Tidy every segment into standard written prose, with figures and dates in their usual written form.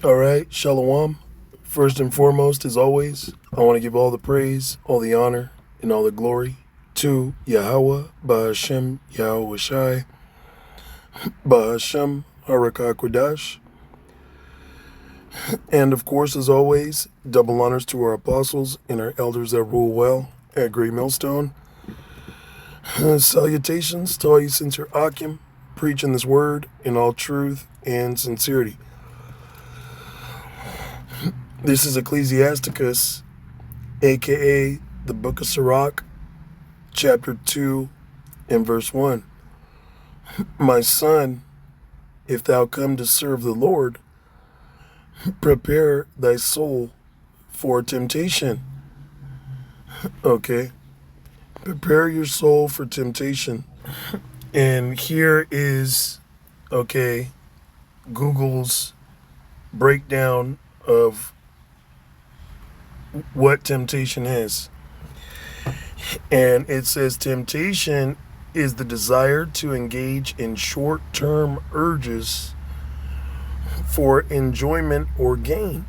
All right, Shalom. First and foremost, as always, I want to give all the praise, all the honor, and all the glory to Yahweh, Ba'ashem, Yahawashi, Ba'ashem, Harakakwadash. And of course, as always, double honors to our apostles and our elders that rule well at Great Millstone. Salutations to all you sincere Akim, preaching this word in all truth and sincerity. This is Ecclesiasticus, aka the Book of Sirach, chapter 2 and verse 1. My son, if thou come to serve the Lord, prepare thy soul for temptation. Okay. Prepare your soul for temptation. And here is, Google's breakdown of what temptation is. And it says temptation is the desire to engage in short-term urges for enjoyment or gain,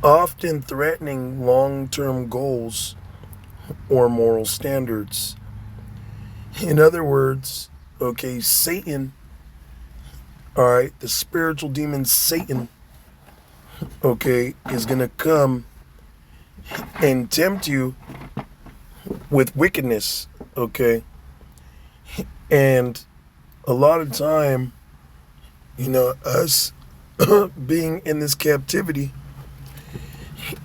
often threatening long-term goals or moral standards. In other words, Satan, the spiritual demon Satan, is going to come and tempt you with wickedness, And a lot of time, us being in this captivity,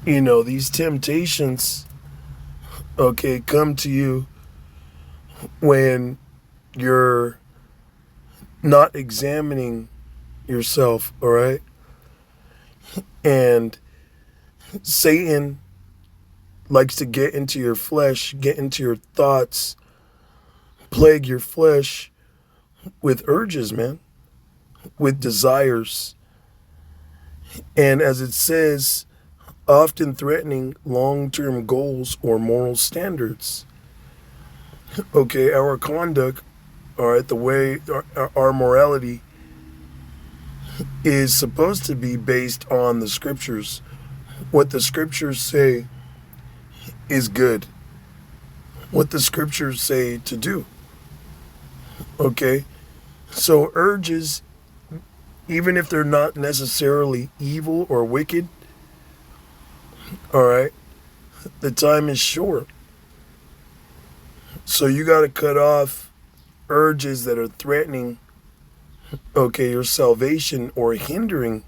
these temptations, come to you when you're not examining yourself, all right? And Satan likes to get into your flesh, get into your thoughts, plague your flesh with urges, man, with desires. And as it says, often threatening long-term goals or moral standards. Our conduct, the way our morality is supposed to be based on the scriptures. What the scriptures say is good. What the scriptures say to do. So urges, even if they're not necessarily evil or wicked, the time is short. So you got to cut off urges that are threatening, your salvation or hindering,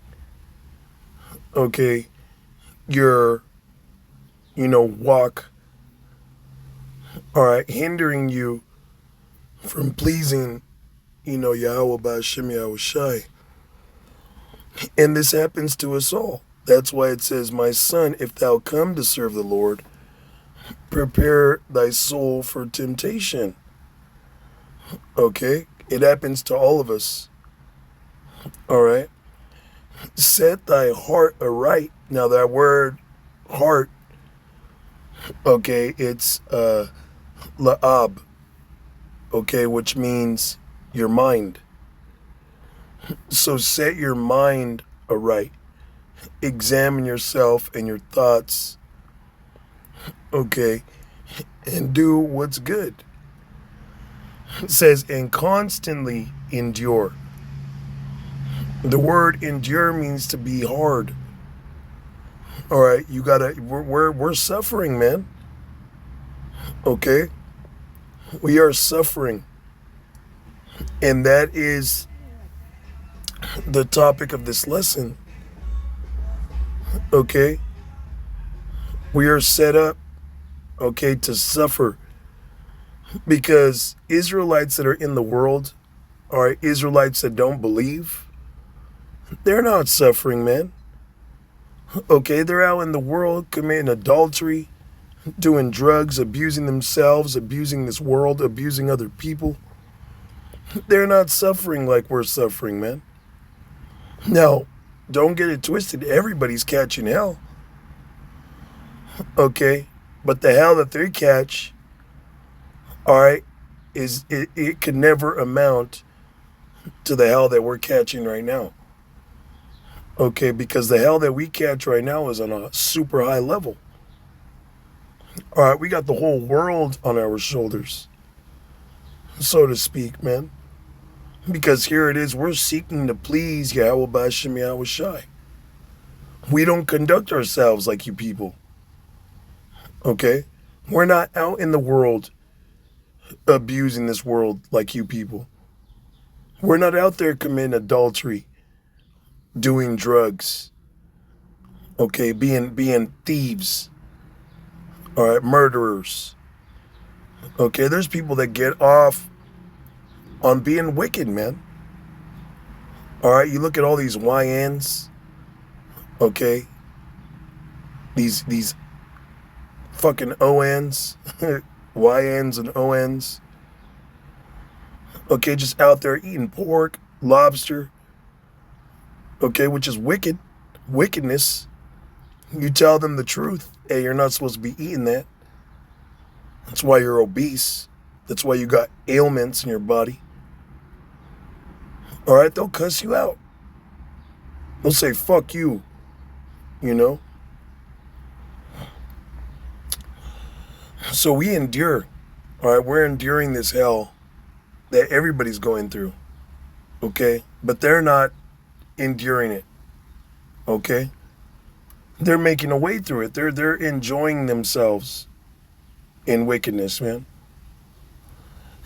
your, walk, hindering you from pleasing, Yahweh Ba'ashem Yahawashi. And this happens to us all. That's why it says, my son, if thou come to serve the Lord, prepare thy soul for temptation. It happens to all of us. Set thy heart aright. Now that word heart, it's la'ab, which means your mind. So set your mind aright. Examine yourself and your thoughts, and do what's good. It says, and constantly endure. The word endure means to be hard. You gotta, we're suffering, man. We are suffering. And that is the topic of this lesson. We are set up, to suffer. Because Israelites that are in the world, Israelites that don't believe, they're not suffering, man. They're out in the world committing adultery, doing drugs, abusing themselves, abusing this world, abusing other people. They're not suffering like we're suffering, man. Now, don't get it twisted. Everybody's catching hell. But the hell that they catch, it could never amount to the hell that we're catching right now. Okay, because the hell that we catch right now is on a super high level. All right, we got the whole world on our shoulders, so to speak, man. Because here it is, we're seeking to please Yahawashi Yahawashi. We don't conduct ourselves like you people, okay? We're not out in the world abusing this world like you people. We're not out there committing adultery, doing drugs, okay, being thieves, all right, murderers. Okay, there's people that get off on being wicked, man. All right, you look at all these YNs, okay, these fucking ONs, YNs and ONs, okay, just out there eating pork, lobster, okay, which is wickedness. You tell them the truth. Hey, you're not supposed to be eating that. That's why you're obese. That's why you got ailments in your body. All right, they'll cuss you out. They'll say, fuck you, you know? So we endure, all right? We're enduring this hell that everybody's going through, okay? But they're not enduring it, okay? They're making a way through it. They're enjoying themselves in wickedness, man.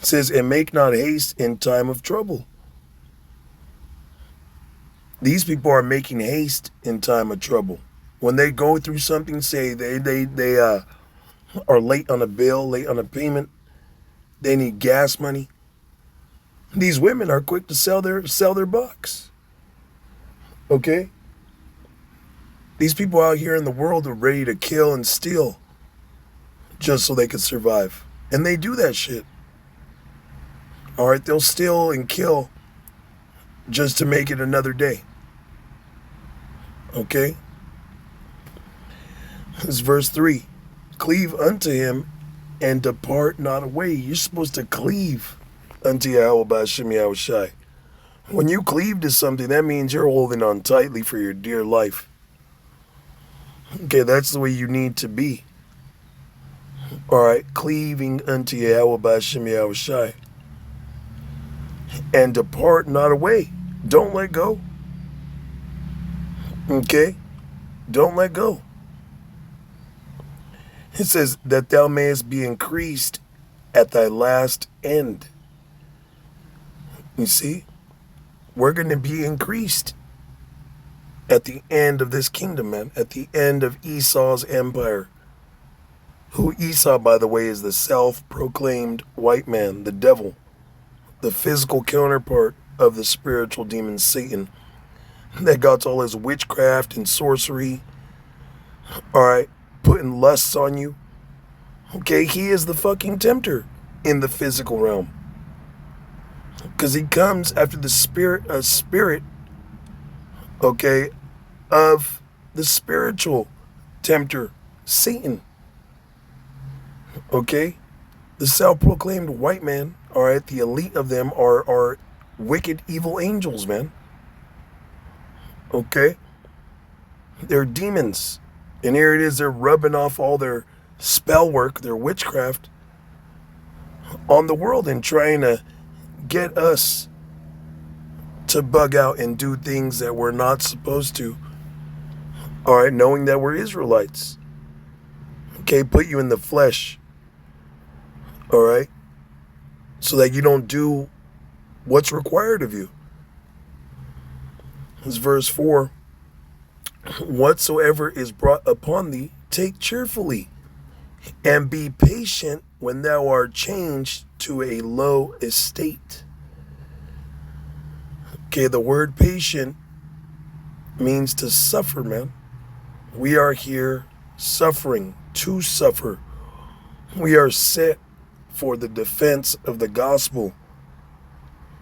It says, and make not haste in time of trouble. These people are making haste in time of trouble. When they go through something, say they are late on a bill, late on a payment, they need gas money. These women are quick to sell their box. Okay? These people out here in the world are ready to kill and steal just so they could survive. And they do that shit. All right, they'll steal and kill just to make it another day. Okay? This is verse 3. Cleave unto him and depart not away. You're supposed to cleave unto Yahawashi Yahawashi. When you cleave to something, that means you're holding on tightly for your dear life. Okay, that's the way you need to be. All right, cleaving unto Yahawashi Yahawashi. And depart not away. Don't let go. Okay? Don't let go. It says that thou mayest be increased at thy last end. You see? We're going to be increased at the end of this kingdom, man. At the end of Esau's empire. Who Esau, by the way, is the self-proclaimed white man, the devil. The physical counterpart of the spiritual demon Satan. That got all his witchcraft and sorcery. All right. Putting lusts on you. Okay, he is the fucking tempter in the physical realm. Because he comes after the spirit, okay, of the spiritual tempter, Satan. Okay? The self-proclaimed white man, all right, the elite of them are wicked, evil angels, man. Okay? They're demons. And here it is, they're rubbing off all their spell work, their witchcraft on the world and trying to get us to bug out and do things that we're not supposed to. All right, knowing that we're Israelites. Okay, put you in the flesh. All right, so that you don't do what's required of you. This is verse 4. Whatsoever is brought upon thee, take cheerfully, and be patient when thou art changed to a low estate. Okay, the word patient means to suffer, man. We are here suffering, to suffer. We are set for the defense of the gospel.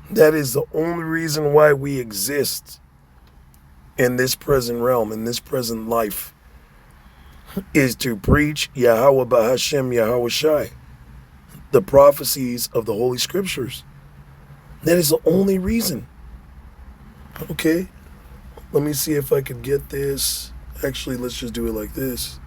That is the only reason why we exist in this present realm, in this present life, is to preach Yahweh Bahashem Yahawashi, the prophecies of the Holy Scriptures. That is the only reason. Okay? Let me see if I can get this. Actually, let's just do it like this.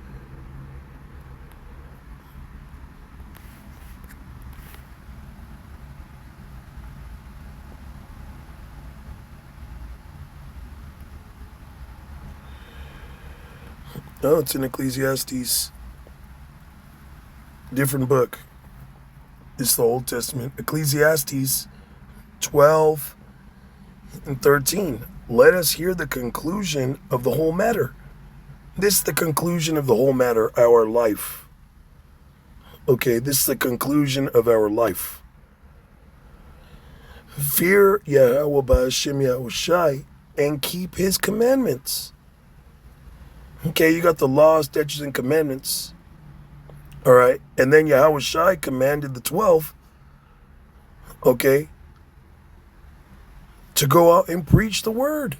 No, it's in Ecclesiastes. Different book. It's the Old Testament. Ecclesiastes 12 and 13. Let us hear the conclusion of the whole matter. This is the conclusion of the whole matter, our life. Okay, this is the conclusion of our life. Fear Yahawashi and keep his commandments. Okay, you got the law, statutes, and commandments. All right, and then Yahawashi commanded the 12, okay, to go out and preach the word.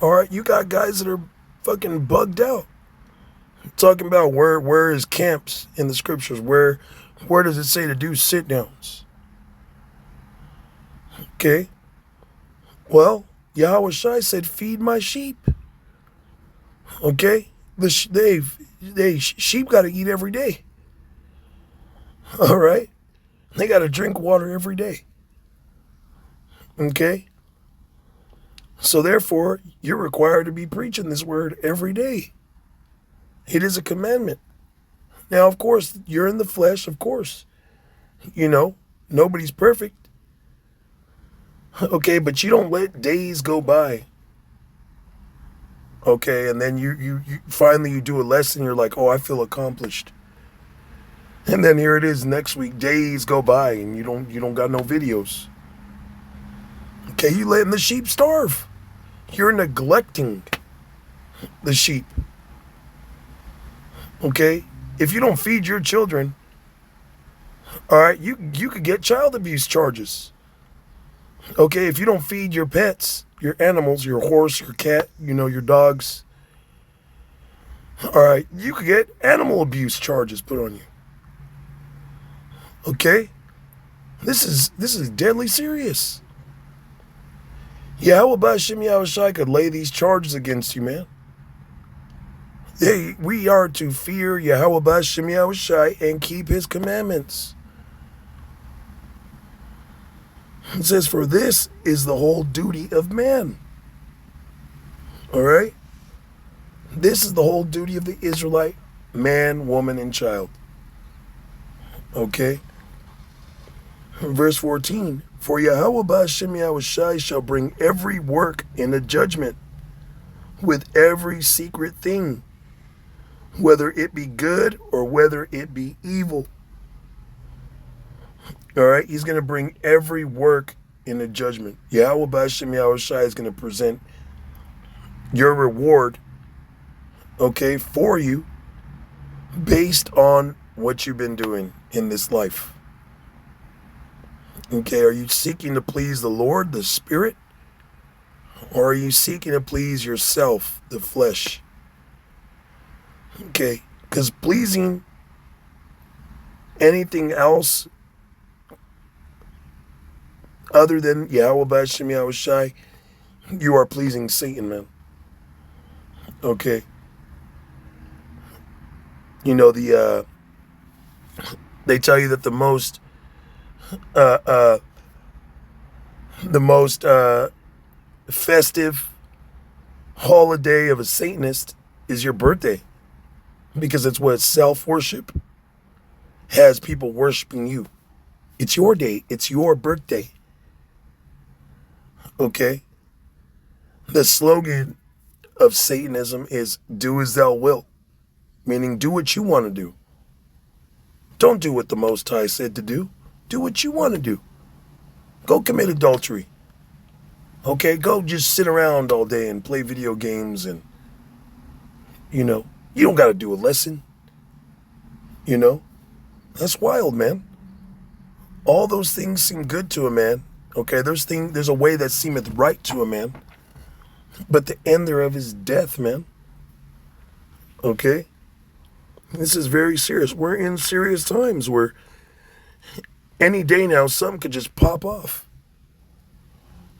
All right, you got guys that are fucking bugged out. Talking about where is camps in the scriptures? Where does it say to do sit downs? Okay. Well, Yahawashi said, "Feed my sheep." Okay, sheep got to eat every day. All right, they got to drink water every day. Okay. So therefore, you're required to be preaching this word every day. It is a commandment. Now, of course, you're in the flesh, of course. You know, nobody's perfect. Okay, but you don't let days go by. Okay, and then you finally you do a lesson, you're like, oh, I feel accomplished. And then here it is next week, days go by and you don't got no videos. Okay, you letting the sheep starve. You're neglecting the sheep. Okay? If you don't feed your children, all right, you could get child abuse charges. Okay, if you don't feed your pets, your animals, your horse, your cat, your dogs, all right, you could get animal abuse charges put on you. Okay? This is deadly serious. Yahawashi could lay these charges against you, man. Hey, we are to fear Yahawashi and keep his commandments. It says, for this is the whole duty of man. All right? This is the whole duty of the Israelite man, woman, and child. Okay? Verse 14, for Yahawashi shall bring every work in a judgment with every secret thing, whether it be good or whether it be evil. All right, he's going to bring every work in a judgment. Yahawashi is going to present your reward, okay, for you based on what you've been doing in this life. Okay, are you seeking to please the Lord, the Spirit? Or are you seeking to please yourself, the flesh? Okay, because pleasing anything else other than Yahawashi, you are pleasing Satan, man. Okay. They tell you that the most festive holiday of a Satanist is your birthday, because it's what self-worship has people worshiping you. It's your day. It's your birthday. Okay? The slogan of Satanism is do as thou wilt, meaning do what you want to do. Don't do what the Most High said to do. Do what you want to do. Go commit adultery. Okay, go just sit around all day and play video games and, you don't got to do a lesson. That's wild, man. All those things seem good to a man. Okay, there's a way that seemeth right to a man, but the end thereof is death, man. Okay? This is very serious. We're in serious times where any day now something could just pop off.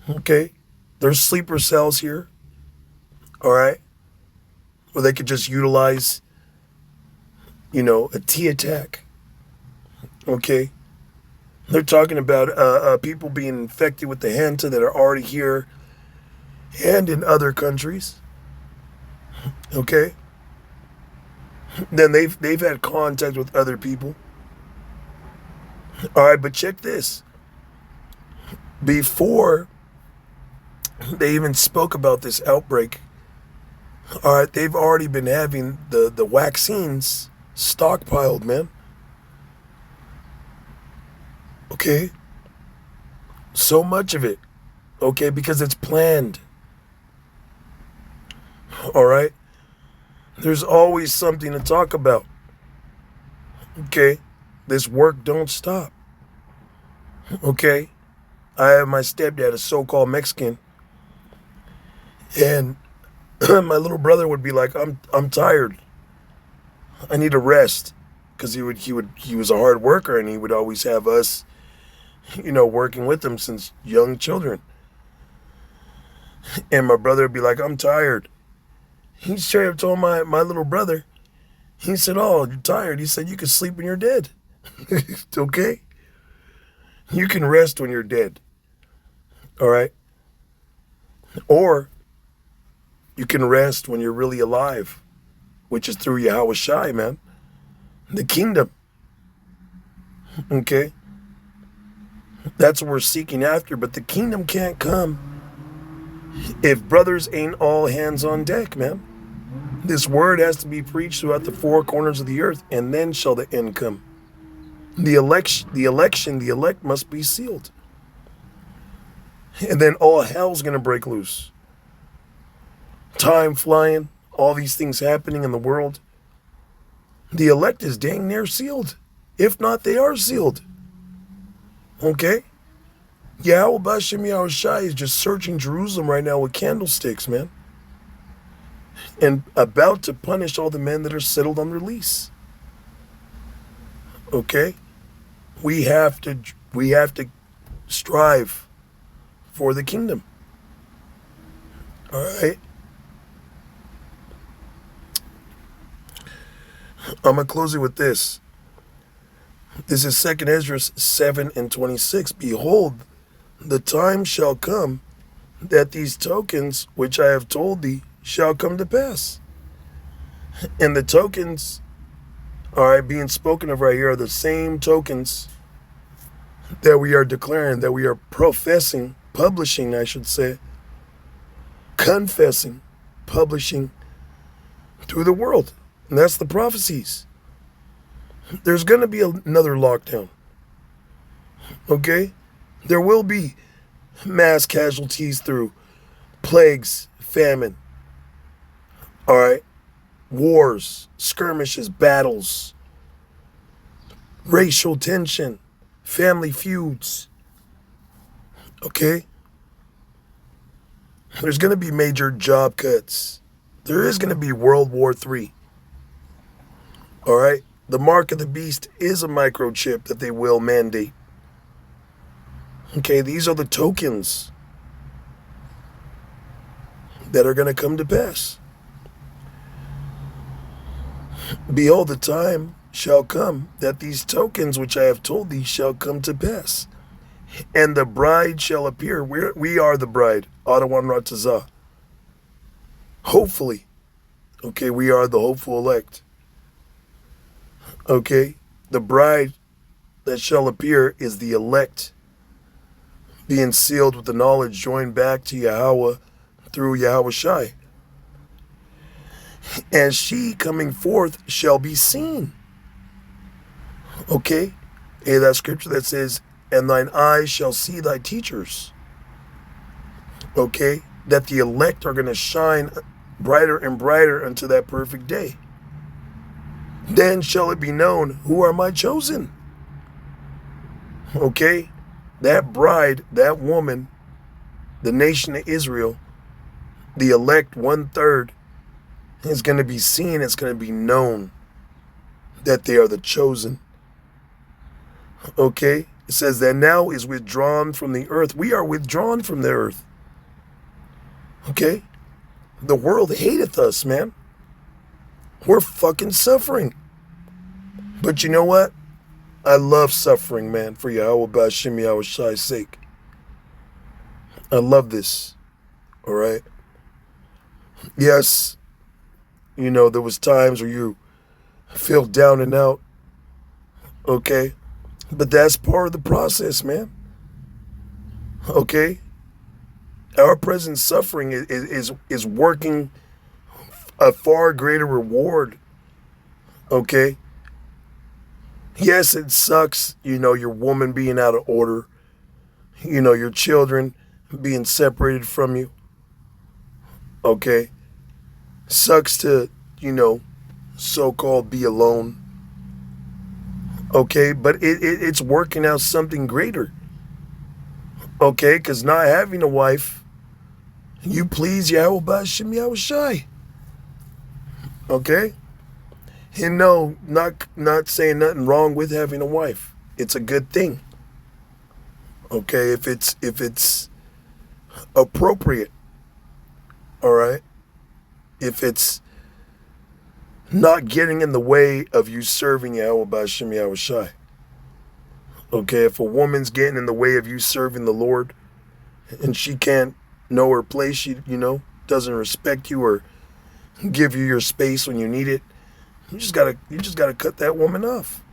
Okay? There's sleeper cells here, all right, where they could just utilize, a T attack, okay? They're talking about people being infected with the Hanta that are already here and in other countries, okay? Then they've had contact with other people. All right, but check this. Before they even spoke about this outbreak, all right, they've already been having the vaccines stockpiled, man. Okay? So much of it. Okay, because it's planned. All right? There's always something to talk about. Okay? This work don't stop. Okay? I have my stepdad, a so-called Mexican, and my little brother would be like, I'm tired. I need a rest. Because he was a hard worker, and he would always have us, working with him since young children. And my brother would be like, I'm tired. He straight up told my little brother, he said, oh, you're tired. He said, you can sleep when you're dead. Okay? You can rest when you're dead. All right? Or you can rest when you're really alive, which is through Yahawashi, man. The kingdom. Okay? That's what we're seeking after, but the kingdom can't come if brothers ain't all hands on deck, man. This word has to be preached throughout the four corners of the earth, and then shall the end come. The elect must be sealed. And then all hell's going to break loose. Time flying, all these things happening in the world. The elect is dang near sealed. If not, they are sealed. Okay? Yahawashi is just searching Jerusalem right now with candlesticks, man. And about to punish all the men that are settled on release. Okay? We have to strive for the kingdom. All right? I'm going to close it with this. This is 2 Ezra 7:26. Behold, the time shall come that these tokens which I have told thee shall come to pass. And the tokens, all right, being spoken of right here are the same tokens that we are declaring, that we are professing, publishing, I should say, confessing, publishing through the world. And that's the prophecies. There's going to be another lockdown. Okay? There will be mass casualties through plagues, famine. All right? Wars, skirmishes, battles, racial tension, family feuds. Okay? There's going to be major job cuts. There is going to be World War III. All right? The mark of the beast is a microchip that they will mandate. Okay, these are the tokens that are going to come to pass. Behold, the time shall come that these tokens which I have told thee shall come to pass. And the bride shall appear. We are the bride. Adawan Ratazah. Hopefully. Okay, we are the hopeful elect. Okay, the bride that shall appear is the elect, being sealed with the knowledge joined back to Yahweh through Yahawashi. And she coming forth shall be seen. Okay, hey, that scripture that says, and thine eyes shall see thy teachers. Okay, that the elect are going to shine brighter and brighter unto that perfect day. Then shall it be known who are my chosen. Okay? That bride, that woman, the nation of Israel, the elect 1/3, is going to be seen, it's going to be known that they are the chosen. Okay? It says that now is withdrawn from the earth. We are withdrawn from the earth. Okay? The world hateth us, man. We're fucking suffering. But you know what? I love suffering, man, for Yahawashi's sake. I love this. All right? Yes, there was times where you feel down and out. Okay? But that's part of the process, man. Okay? Our present suffering is working a far greater reward. Okay? Yes, it sucks, your woman being out of order, your children being separated from you. Okay? Sucks to, so-called be alone. Okay? But it's working out something greater. Okay? Because not having a wife, you please Yahawashi. Okay? And no, not saying nothing wrong with having a wife. It's a good thing. Okay, if it's appropriate. All right? If it's not getting in the way of you serving Yahawashi. Okay, if a woman's getting in the way of you serving the Lord and she can't know her place, she, doesn't respect you or give you your space when you need it, you just gotta cut that woman off.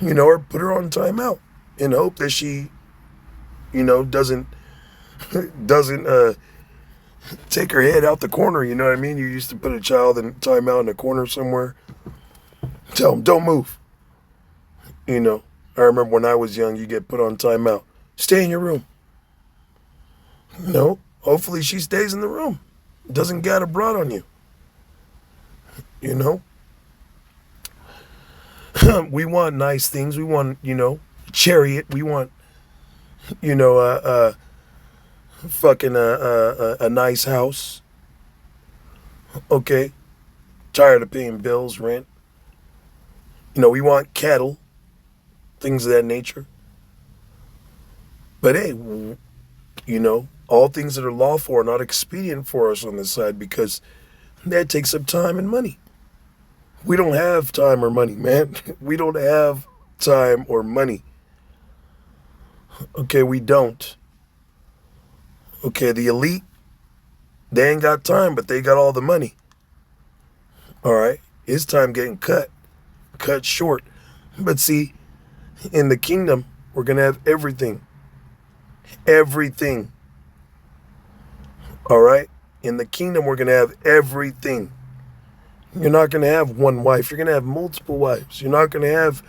Or put her on timeout in hope that she, doesn't take her head out the corner. You know what I mean? You used to put a child in timeout in a corner somewhere. Tell them, don't move. I remember when I was young, you get put on timeout. Stay in your room. Hopefully she stays in the room. Doesn't get abroad on you. We want nice things. We want, chariot. We want, fucking a nice house. Okay. Tired of paying bills, rent. We want cattle, things of that nature. But hey, all things that are lawful are not expedient for us on this side because that takes up time and money. We don't have time or money, man. We don't have time or money. Okay, we don't. Okay, the elite, they ain't got time, but they got all the money. All right, it's time getting cut short. But see, in the kingdom, we're going to have everything. Everything. All right? In the kingdom, we're going to have everything. You're not going to have one wife. You're going to have multiple wives. You're not going to have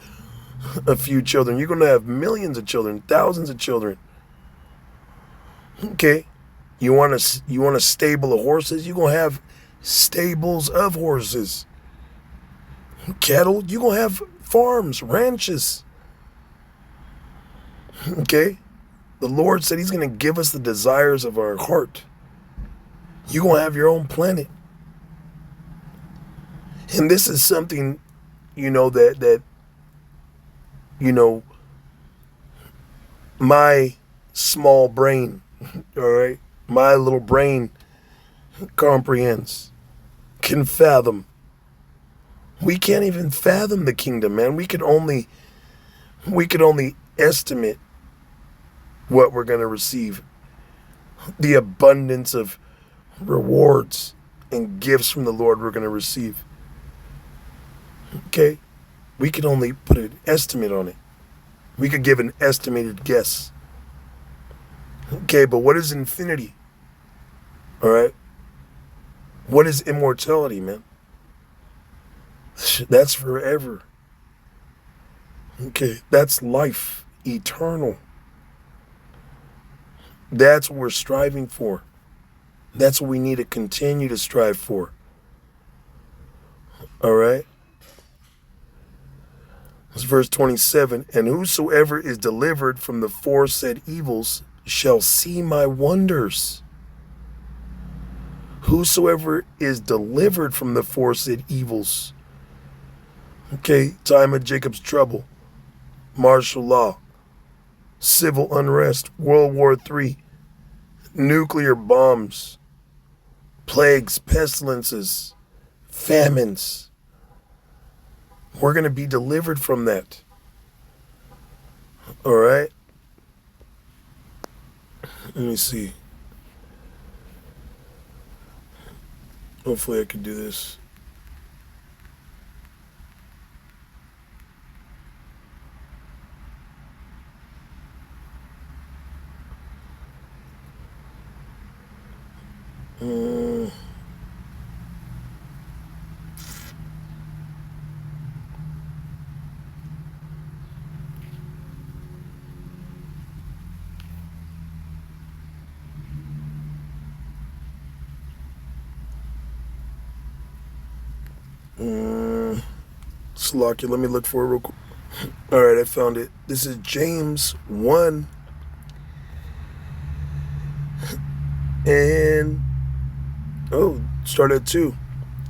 a few children. You're going to have millions of children, thousands of children. Okay? You want a stable of horses? You're going to have stables of horses. Cattle? You're going to have farms, ranches. Okay? The Lord said he's going to give us the desires of our heart. You're going to have your own planet. And this is something, that my small brain, all right, my little brain comprehends, can fathom. We can't even fathom the kingdom, man. We could only estimate what we're going to receive. The abundance of rewards and gifts from the Lord we're going to receive. Okay? We can only put an estimate on it. We could give an estimated guess. Okay, but what is infinity? All right? What is immortality, man? That's forever. Okay, that's life, eternal. That's what we're striving for. That's what we need to continue to strive for. All right? It's verse 27. And whosoever is delivered from the foresaid evils shall see my wonders. Whosoever is delivered from the foresaid evils. Okay, time of Jacob's trouble, martial law, civil unrest, World War III. nuclear bombs, plagues, pestilences, famines. We're going to be delivered from that. All right? Let me see. Hopefully I can do this. Mm, Slocky, let me look for it real quick. All right, I found it. This is James 1 and start at 2.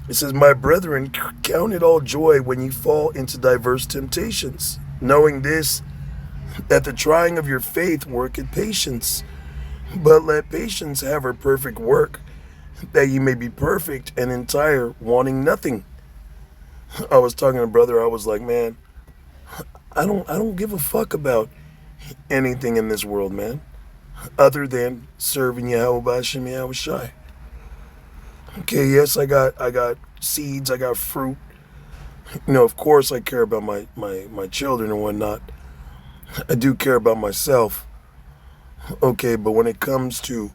It says, "My brethren, count it all joy when you fall into diverse temptations, knowing this, that the trying of your faith worketh patience. But let patience have her perfect work, that ye may be perfect and entire, wanting nothing." I was talking to a brother, I was like, man, I don't give a fuck about anything in this world, man, other than serving Yahawashi and Yahawashi. Okay, yes, I got seeds, I got fruit. Of course I care about my children and whatnot. I do care about myself. Okay, but when it comes to,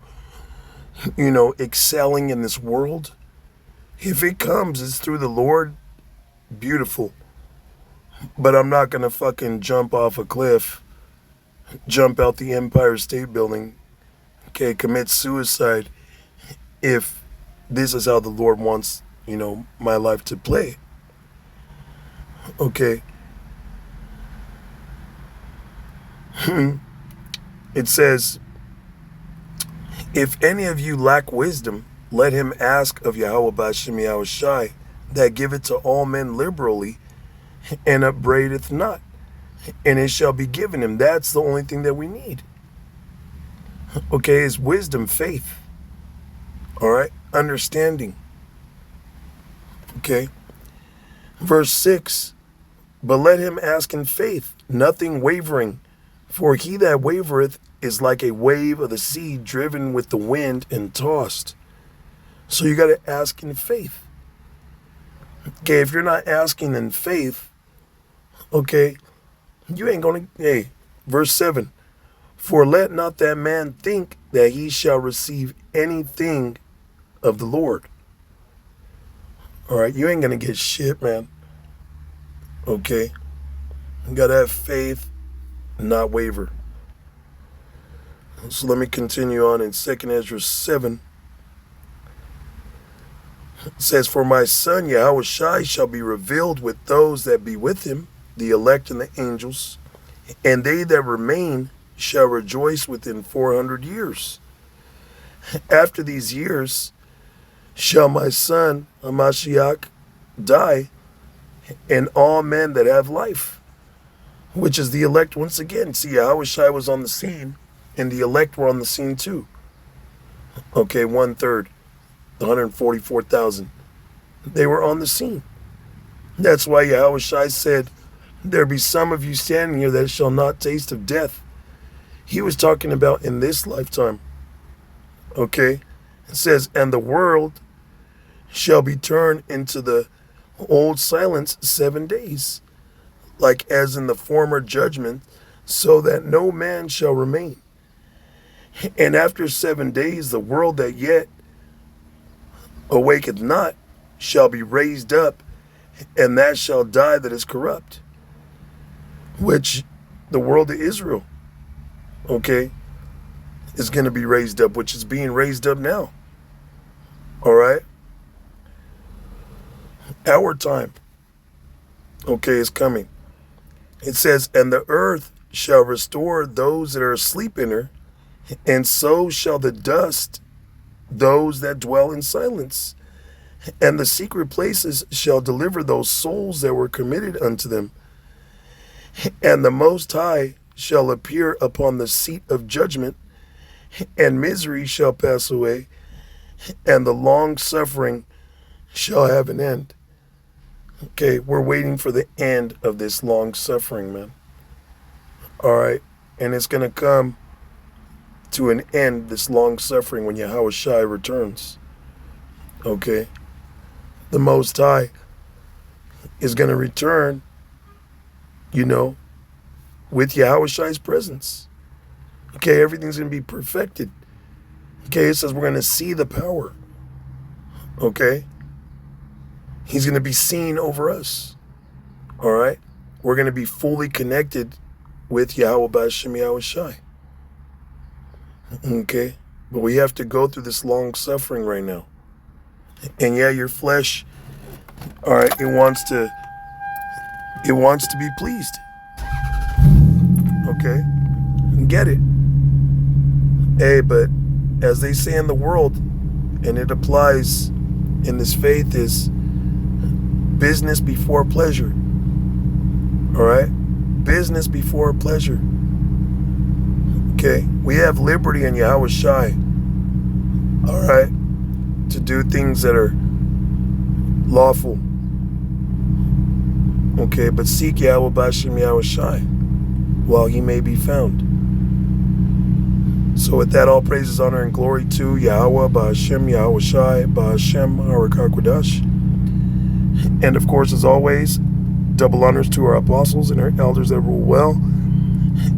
excelling in this world, if it comes, it's through the Lord, beautiful. But I'm not gonna fucking jump off a cliff, jump out the Empire State Building, okay, commit suicide if this is how the Lord wants, my life to play. Okay. It says, "If any of you lack wisdom, let him ask of Yahweh Bashem Yahawashi, that giveth to all men liberally, and upbraideth not, and it shall be given him." That's the only thing that we need. Okay, is wisdom, faith. All right, understanding. Okay. Verse 6, "But let him ask in faith, nothing wavering. For he that wavereth is like a wave of the sea driven with the wind and tossed." So you got to ask in faith. Okay, if you're not asking in faith, okay, you ain't going to, hey, verse 7, "For let not that man think that he shall receive anything of the Lord." All right, you ain't going to get shit, man. Okay, you got to have faith, not waver. So let me continue on in 2nd Ezra 7. It says, "For my son Yahawashi shall be revealed with those that be with him, the elect and the angels, and they that remain shall rejoice within 400 years. After these years shall my son Hamashiach die, and all men that have life," which is the elect once again. See, Yahawashi was on the scene, and the elect were on the scene too. Okay, 1/3, the 144,000. They were on the scene. That's why Yahawashi said, "There be some of you standing here that shall not taste of death." He was talking about in this lifetime. Okay, it says, "And the world shall be turned into the old silence 7 days, like as in the former judgment, so that no man shall remain. And after 7 days, the world that yet awaketh not shall be raised up, and that shall die that is corrupt," which the world of Israel, okay, is going to be raised up, which is being raised up now. All right. Our time, okay, is coming. It says, "And the earth shall restore those that are asleep in her, and so shall the dust those that dwell in silence. And the secret places shall deliver those souls that were committed unto them. And the Most High shall appear upon the seat of judgment, and misery shall pass away, and the long suffering shall have an end. Okay, we're waiting for the end of this long suffering, man. All right, and it's going to come to an end, this long suffering, when Yahawashi returns. Okay, the Most High is going to return, you know, with Yahawashi's presence. Okay, everything's going to be perfected. Okay, it says we're going to see the power. Okay, he's going to be seen over us. All right, we're going to be fully connected with Yahweh B'Hashem Yahawashi. Okay, but we have to go through this long suffering right now. And yeah, your flesh, all right, it wants to be pleased. Okay, get it. Hey, but as they say in the world, and it applies in this faith, is business before pleasure. All right, business before pleasure. Okay, we have liberty in Yahawashi. All right, to do things that are lawful. Okay, but seek Yahweh B'Hashem Yahawashi while he may be found. So with that, all praises, honor, and glory to Yahweh B'Hashem Yahawashi B'Hashem Harakakwadash. And of course, as always, double honors to our apostles and our elders that rule well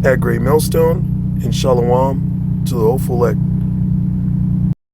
at Great Millstone, and shalom to the hopeful elect.